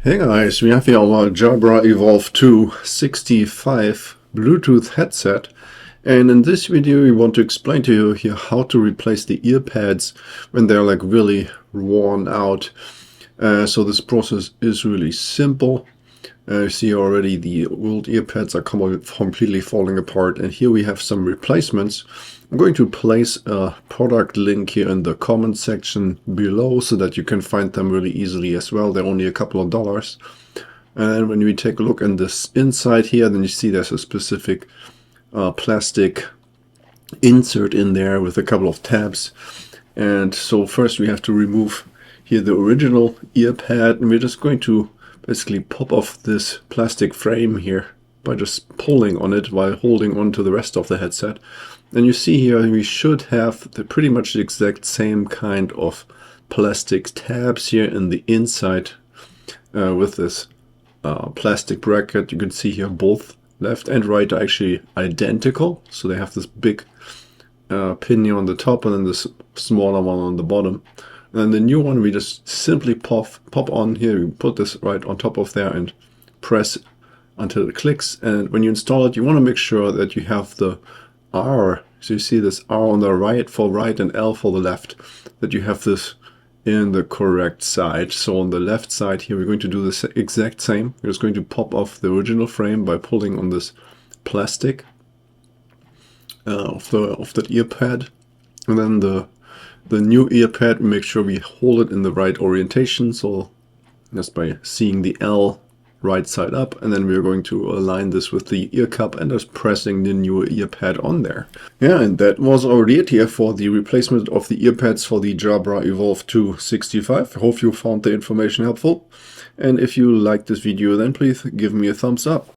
Hey guys, we have here our Jabra Evolve2 65 Bluetooth headset, and in this video we want to explain to you here how to replace the earpads when they're like really worn out. So this process is really simple. You see already the old earpads are completely falling apart, and here we have some replacements. I'm going to place a product link here in the comment section below so that you can find them really easily as well. They're only a couple of dollars. And when we take a look in this inside here, then you see there's a specific plastic insert in there with a couple of tabs. And so first we have to remove here the original earpad, and we're just going to basically pop off this plastic frame here by just pulling on it while holding on to the rest of the headset. And you see here we should have pretty much the exact same kind of plastic tabs here in the inside with this plastic bracket. You can see here both left and right are actually identical. So they have this big pin here on the top and then this smaller one on the bottom. And then the new one we just simply pop on here. You put this right on top of there and press until it clicks. And when you install it, you want to make sure that you have the R. So you see this R on the right for right and L for the left, that you have this in the correct side. So on the left side here, we're going to do the exact same. We're just going to pop off the original frame by pulling on this plastic of that earpad. And then the new earpad, make sure we hold it in the right orientation. So just by seeing the L right side up, and then we're going to align this with the ear cup and just pressing the new earpad on there. Yeah, and that was already it here for the replacement of the earpads for the Jabra Evolve2 65. I hope you found the information helpful, and if you liked this video then please give me a thumbs up.